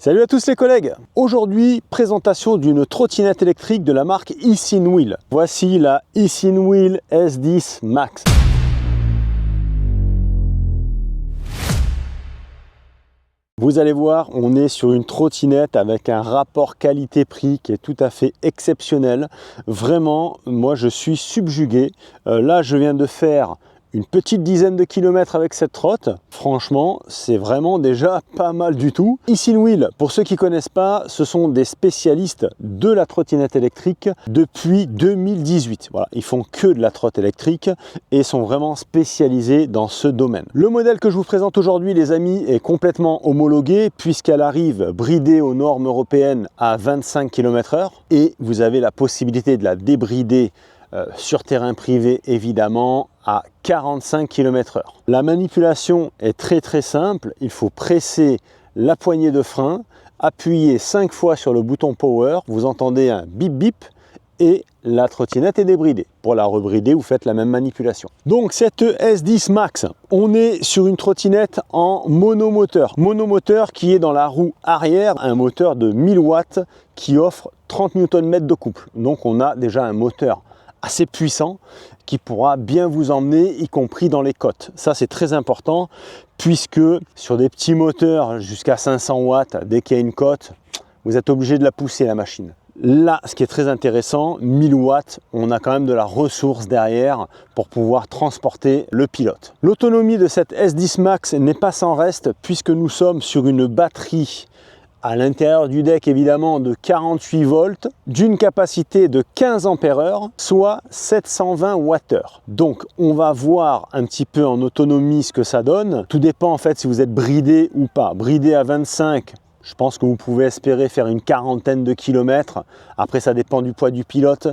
Salut à tous les collègues. Aujourd'hui, présentation d'une trottinette électrique de la marque Easinwheel. Voici la Easinwheel S10 Max. Vous allez voir, on est sur une trottinette avec un rapport qualité-prix qui est tout à fait exceptionnel. Vraiment, moi je suis subjugué. Là, je viens de faire une petite dizaine de kilomètres avec cette trotte. Franchement, c'est vraiment déjà pas mal du tout. Easinwheel, pour ceux qui ne connaissent pas, ce sont des spécialistes de la trottinette électrique depuis 2018. Voilà, ils font que de la trotte électrique et sont vraiment spécialisés dans ce domaine. Le modèle que je vous présente aujourd'hui, les amis, est complètement homologué puisqu'elle arrive bridée aux normes européennes à 25 km/h et vous avez la possibilité de la débrider sur terrain privé évidemment à 45 km/h. La manipulation est très simple, il faut presser la poignée de frein, appuyer 5 fois sur le bouton power, vous entendez un bip bip et la trottinette est débridée. Pour la rebrider, vous faites la même manipulation. Donc cette S10 Max, on est sur une trottinette en monomoteur. Monomoteur qui est dans la roue arrière, un moteur de 1000 watts qui offre 30 Nm de couple. Donc on a déjà un moteur assez puissant qui pourra bien vous emmener, y compris dans les côtes. Ça c'est très important puisque sur des petits moteurs jusqu'à 500 watts, dès qu'il y a une côte, vous êtes obligé de la pousser la machine. Là, ce qui est très intéressant, 1000 watts, on a quand même de la ressource derrière pour pouvoir transporter le pilote. L'autonomie de cette S10 Max n'est pas sans reste puisque nous sommes sur une batterie à l'intérieur du deck évidemment de 48 volts, d'une capacité de 15 ampères-heure, soit 720 Wh. Donc on va voir un petit peu en autonomie ce que ça donne. Tout dépend en fait si vous êtes bridé ou pas. Bridé à 25, je pense que vous pouvez espérer faire une quarantaine de kilomètres. Après, ça dépend du poids du pilote.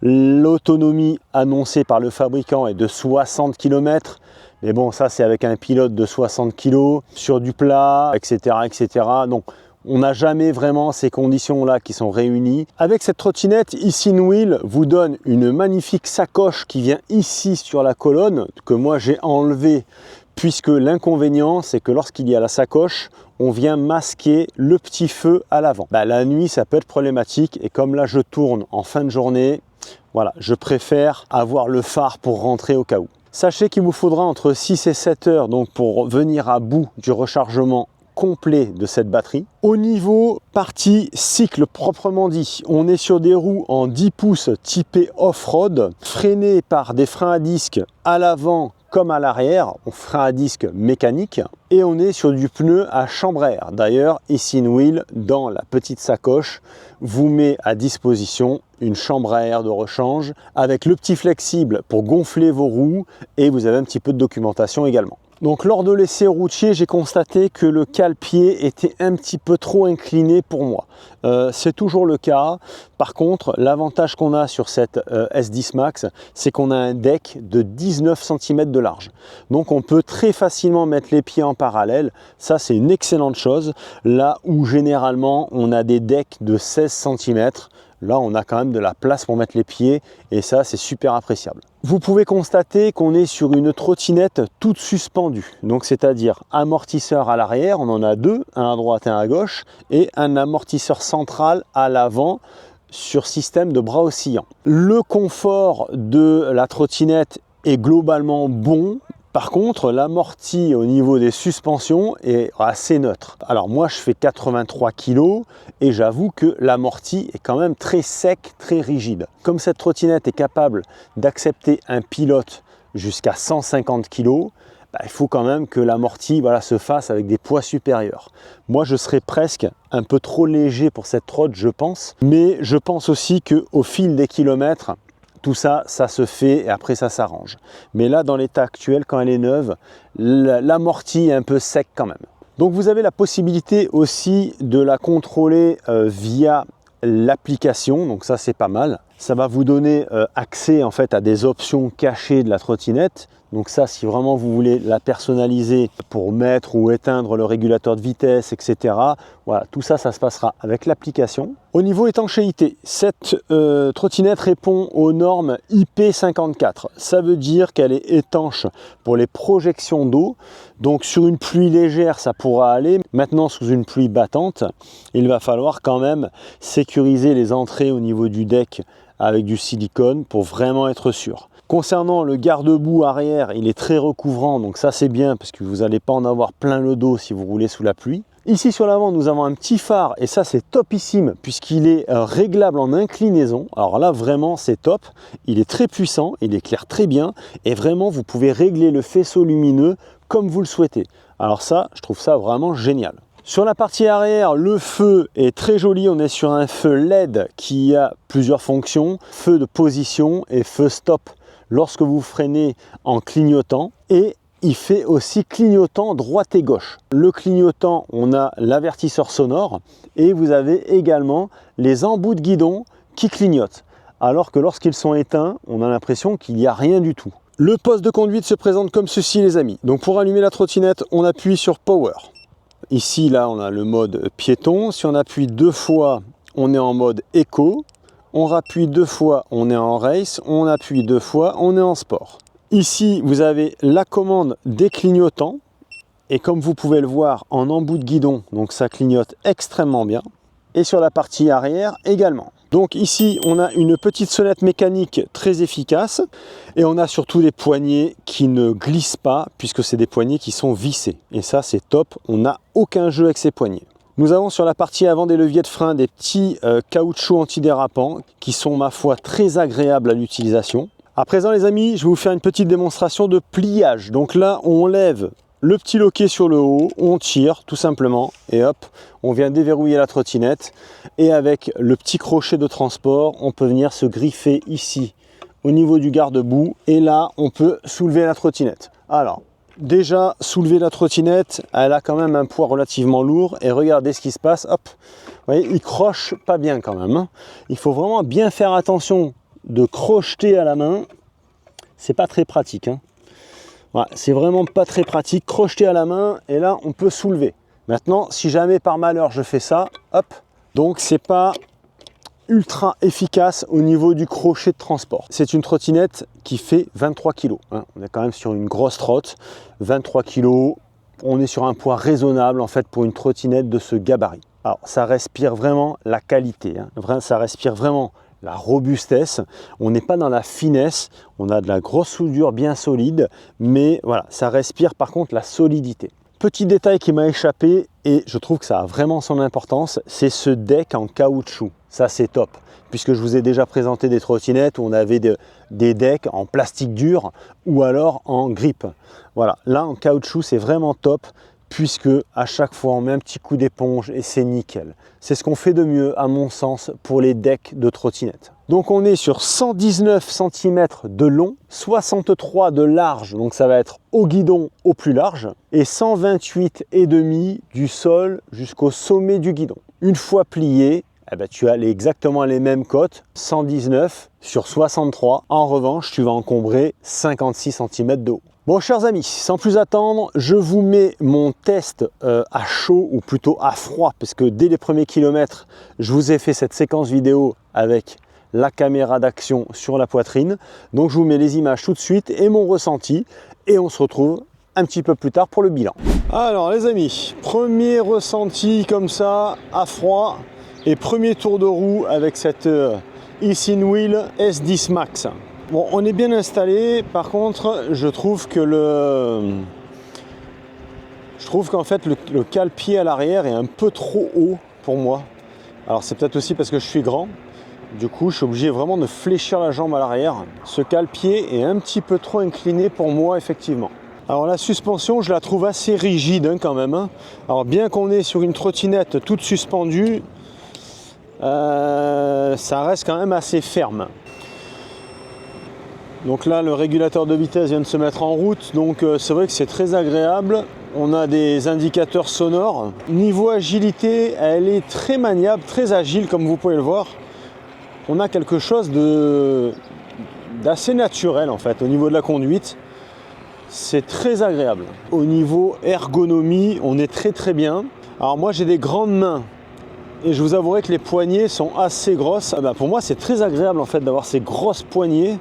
L'autonomie annoncée par le fabricant est de 60 km. Mais bon, ça c'est avec un pilote de 60 kg, sur du plat, etc. Donc, on n'a jamais vraiment ces conditions-là qui sont réunies. Avec cette trottinette, Easinwheel vous donne une magnifique sacoche qui vient ici sur la colonne, que moi j'ai enlevée, puisque l'inconvénient, c'est que lorsqu'il y a la sacoche, on vient masquer le petit feu à l'avant. La nuit, ça peut être problématique, et comme là je tourne en fin de journée, voilà, je préfère avoir le phare pour rentrer au cas où. Sachez qu'il vous faudra entre 6 et 7 heures donc, pour venir à bout du rechargement complet de cette batterie. Au niveau partie cycle proprement dit, on est sur des roues en 10 pouces typées off-road, freinées par des freins à disque à l'avant comme à l'arrière, frein à disque mécanique, et on est sur du pneu à chambre à air. D'ailleurs, Easinwheel, dans la petite sacoche, vous met à disposition une chambre à air de rechange avec le petit flexible pour gonfler vos roues, et vous avez un petit peu de documentation également. Donc lors de l'essai routier, j'ai constaté que le cale-pied était un petit peu trop incliné pour moi. C'est toujours le cas. Par contre, l'avantage qu'on a sur cette S10 Max, c'est qu'on a un deck de 19 cm de large. Donc on peut très facilement mettre les pieds en parallèle. Ça, c'est une excellente chose. Là où généralement, on a des decks de 16 cm, là, on a quand même de la place pour mettre les pieds et ça, c'est super appréciable. Vous pouvez constater qu'on est sur une trottinette toute suspendue. Donc, c'est-à-dire amortisseur à l'arrière, on en a deux, un à droite et un à gauche, et un amortisseur central à l'avant sur système de bras oscillants. Le confort de la trottinette est globalement bon. Par contre, l'amorti au niveau des suspensions est assez neutre. Alors moi, je fais 83 kg et j'avoue que l'amorti est quand même très sec, très rigide. Comme cette trottinette est capable d'accepter un pilote jusqu'à 150 kg, il faut quand même que l'amorti se fasse avec des poids supérieurs. Moi, je serais presque un peu trop léger pour cette trotte, je pense. Mais je pense aussi qu'au fil des kilomètres, tout ça, ça se fait et après ça s'arrange. Mais là, dans l'état actuel, quand elle est neuve, l'amorti est un peu sec quand même. Donc vous avez la possibilité aussi de la contrôler via l'application, donc ça c'est pas mal. Ça va vous donner accès en fait à des options cachées de la trottinette, Donc ça, si vraiment vous voulez la personnaliser pour mettre ou éteindre le régulateur de vitesse, etc. Voilà, tout ça, ça se passera avec l'application. Au niveau étanchéité, cette trottinette répond aux normes IP54. Ça veut dire qu'elle est étanche pour les projections d'eau. Donc sur une pluie légère, ça pourra aller. Maintenant, sous une pluie battante, il va falloir quand même sécuriser les entrées au niveau du deck avec du silicone pour vraiment être sûr. Concernant le garde-boue arrière, il est très recouvrant, donc ça c'est bien parce que vous n'allez pas en avoir plein le dos si vous roulez sous la pluie. Ici sur l'avant, nous avons un petit phare et ça c'est topissime puisqu'il est réglable en inclinaison. Alors là vraiment c'est top, il est très puissant, il éclaire très bien et vraiment vous pouvez régler le faisceau lumineux comme vous le souhaitez. Alors ça, je trouve ça vraiment génial. Sur la partie arrière, le feu est très joli. On est sur un feu LED qui a plusieurs fonctions. Feu de position et feu stop lorsque vous freinez en clignotant. Et il fait aussi clignotant droite et gauche. Le clignotant, on a l'avertisseur sonore et vous avez également les embouts de guidon qui clignotent. Alors que lorsqu'ils sont éteints, on a l'impression qu'il n'y a rien du tout. Le poste de conduite se présente comme ceci les amis. Donc pour allumer la trottinette, on appuie sur Power. Ici, là, on a le mode piéton. Si on appuie 2 fois, on est en mode éco. On rappuie 2 fois, on est en race. On appuie 2 fois, on est en sport. Ici, vous avez la commande des clignotants. Et comme vous pouvez le voir, en embout de guidon, donc ça clignote extrêmement bien. Et sur la partie arrière également. Donc ici, on a une petite sonnette mécanique très efficace et on a surtout des poignées qui ne glissent pas puisque c'est des poignées qui sont vissées. Et ça, c'est top, on n'a aucun jeu avec ces poignées. Nous avons sur la partie avant des leviers de frein des petits caoutchoucs antidérapants qui sont, ma foi, très agréables à l'utilisation. À présent, les amis, je vais vous faire une petite démonstration de pliage. Donc là, on lève le petit loquet sur le haut, on tire tout simplement et hop, on vient déverrouiller la trottinette et avec le petit crochet de transport, on peut venir se griffer ici au niveau du garde-boue et là, on peut soulever la trottinette. Alors, déjà, soulever la trottinette, elle a quand même un poids relativement lourd et regardez ce qui se passe, hop, vous voyez, il croche pas bien quand même. Hein. Il faut vraiment bien faire attention de crocheter à la main, c'est pas très pratique. Hein. Voilà, c'est vraiment pas très pratique, crocheter à la main et là on peut soulever. Maintenant, si jamais par malheur je fais ça, hop, donc c'est pas ultra efficace au niveau du crochet de transport. C'est une trottinette qui fait 23 kg. Hein. On est quand même sur une grosse trotte, 23 kg. On est sur un poids raisonnable en fait pour une trottinette de ce gabarit. Alors ça respire vraiment la qualité, hein. Ça respire vraiment la robustesse, on n'est pas dans la finesse, on a de la grosse soudure bien solide, mais voilà, ça respire par contre la solidité. Petit détail qui m'a échappé et je trouve que ça a vraiment son importance, c'est ce deck en caoutchouc. Ça c'est top, puisque je vous ai déjà présenté des trottinettes où on avait des decks en plastique dur ou alors en grippe. Voilà, là en caoutchouc c'est vraiment top, puisque à chaque fois on met un petit coup d'éponge et c'est nickel. C'est ce qu'on fait de mieux à mon sens pour les decks de trottinette. Donc on est sur 119 cm de long, 63 de large, donc ça va être au guidon au plus large, et 128,5 du sol jusqu'au sommet du guidon. Une fois plié, eh ben, tu as exactement les mêmes cotes, 119 sur 63. En revanche, tu vas encombrer 56 cm de haut. Bon, chers amis, sans plus attendre, je vous mets mon test à chaud ou plutôt à froid, parce que dès les premiers kilomètres, je vous ai fait cette séquence vidéo avec la caméra d'action sur la poitrine. Donc, je vous mets les images tout de suite et mon ressenti, et on se retrouve un petit peu plus tard pour le bilan. Alors, les amis, premier ressenti comme ça, à froid, et premier tour de roue avec cette Easy Wheel S10 Max. Bon, on est bien installé, par contre, je trouve qu'en fait, le cale-pied à l'arrière est un peu trop haut pour moi. Alors, c'est peut-être aussi parce que je suis grand. Du coup, je suis obligé vraiment de fléchir la jambe à l'arrière. Ce cale-pied est un petit peu trop incliné pour moi, effectivement. Alors, la suspension, je la trouve assez rigide hein, quand même. Hein. Alors, bien qu'on est sur une trottinette toute suspendue, ça reste quand même assez ferme. Donc là, le régulateur de vitesse vient de se mettre en route, donc c'est vrai que c'est très agréable. On a des indicateurs sonores. Niveau agilité, elle est très maniable, très agile, comme vous pouvez le voir. On a quelque chose d'assez naturel, en fait, au niveau de la conduite. c'est très agréable. Au niveau ergonomie, on est très bien. Alors moi j'ai des grandes mains et je vous avouerai que les poignées sont assez grosses. Pour moi c'est très agréable en fait d'avoir ces grosses poignées.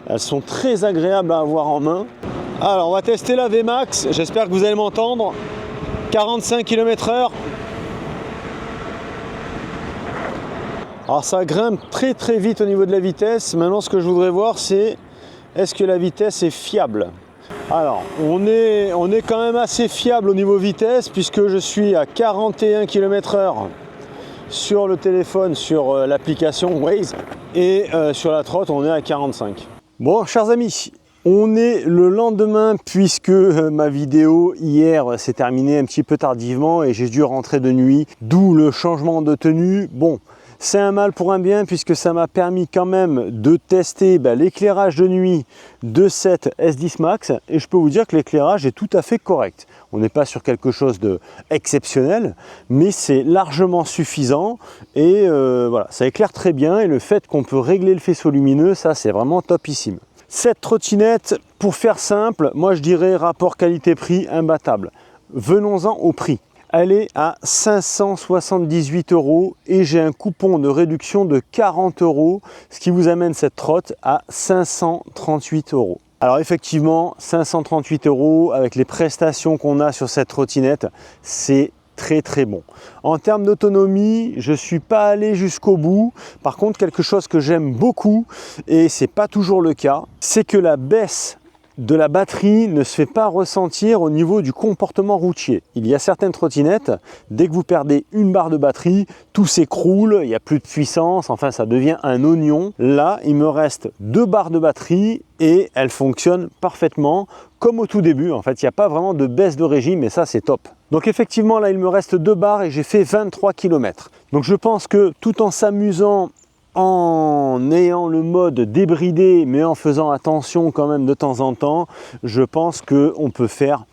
Elles sont très agréables à avoir en main. Alors on va tester la VMAX, j'espère que vous allez m'entendre. 45 km/h. Alors ça grimpe très vite au niveau de la vitesse. Maintenant ce que je voudrais voir c'est est-ce que la vitesse est fiable. Alors on est quand même assez fiable au niveau vitesse puisque je suis à 41 km/h sur le téléphone, sur l'application Waze, et sur la trotte on est à 45. Bon chers amis, on est le lendemain puisque ma vidéo hier s'est terminée un petit peu tardivement et j'ai dû rentrer de nuit, d'où le changement de tenue. Bon, c'est un mal pour un bien puisque ça m'a permis quand même de tester l'éclairage de nuit de cette S10 Max et je peux vous dire que l'éclairage est tout à fait correct. On n'est pas sur quelque chose d'exceptionnel, mais c'est largement suffisant et voilà, ça éclaire très bien et le fait qu'on peut régler le faisceau lumineux, ça c'est vraiment topissime. Cette trottinette, pour faire simple, moi je dirais rapport qualité-prix imbattable. Venons-en au prix. Elle est à 578 € et j'ai un coupon de réduction de 40 €, ce qui vous amène cette trotte à 538 €. Alors effectivement, 538 € avec les prestations qu'on a sur cette trottinette, c'est très bon. En termes d'autonomie, je ne suis pas allé jusqu'au bout. Par contre, quelque chose que j'aime beaucoup, et c'est pas toujours le cas, c'est que la baisse de la batterie ne se fait pas ressentir au niveau du comportement routier. Il y a certaines trottinettes, dès que vous perdez une barre de batterie, tout s'écroule, il n'y a plus de puissance, enfin ça devient un oignon. Là, il me reste 2 barres de batterie et elles fonctionnent parfaitement comme au tout début. En fait, il n'y a pas vraiment de baisse de régime et ça, c'est top. Donc effectivement, là, il me reste 2 barres et j'ai fait 23 km. Donc je pense que tout en s'amusant, en ayant le mode débridé mais en faisant attention quand même de temps en temps, je pense qu'on peut faire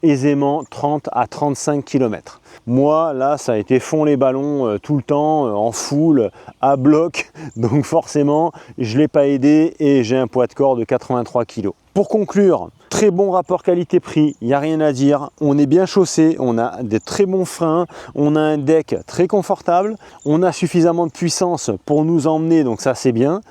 aisément 30 à 35 km. Moi là ça a été fond les ballons tout le temps, en full, à bloc, donc forcément je ne l'ai pas aidé et j'ai un poids de corps de 83 kg. Pour conclure, très bon rapport qualité-prix, il n'y a rien à dire, on est bien chaussé, on a des très bons freins, on a un deck très confortable, on a suffisamment de puissance pour nous emmener, donc ça c'est bien.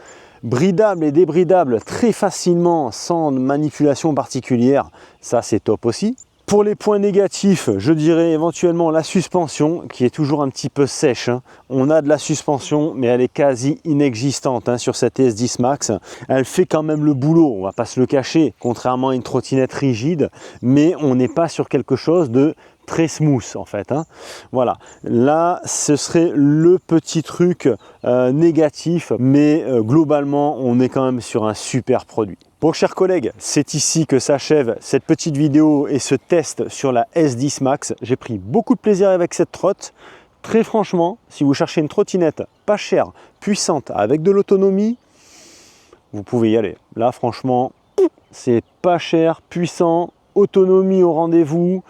Bridable et débridable très facilement sans manipulation particulière, ça c'est top aussi. Pour les points négatifs, je dirais éventuellement la suspension qui est toujours un petit peu sèche. Hein. On a de la suspension mais elle est quasi inexistante hein, sur cette S10 Max. Elle fait quand même le boulot, on va pas se le cacher, contrairement à une trottinette rigide, mais on n'est pas sur quelque chose de très smooth en fait. Hein. Voilà, là ce serait le petit truc négatif, mais globalement on est quand même sur un super produit. Bon chers collègues, c'est ici que s'achève cette petite vidéo et ce test sur la S10 Max. J'ai pris beaucoup de plaisir avec cette trotte. Très franchement, si vous cherchez une trottinette pas chère, puissante, avec de l'autonomie, vous pouvez y aller. Là franchement, c'est pas cher, puissant, autonomie au rendez-vous.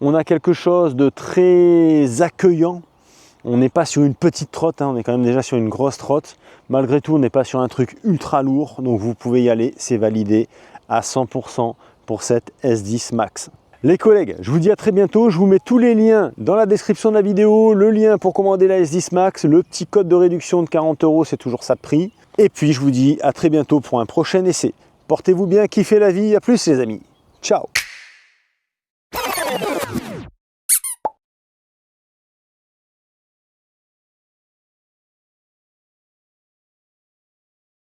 On a quelque chose de très accueillant. On n'est pas sur une petite trotte, hein, on est quand même déjà sur une grosse trotte. Malgré tout, on n'est pas sur un truc ultra lourd, donc vous pouvez y aller, c'est validé à 100% pour cette S10 Max. Les collègues, je vous dis à très bientôt, je vous mets tous les liens dans la description de la vidéo, le lien pour commander la S10 Max, le petit code de réduction de 40 €, c'est toujours ça de prix. Et puis je vous dis à très bientôt pour un prochain essai. Portez-vous bien, kiffez la vie, à plus les amis. Ciao.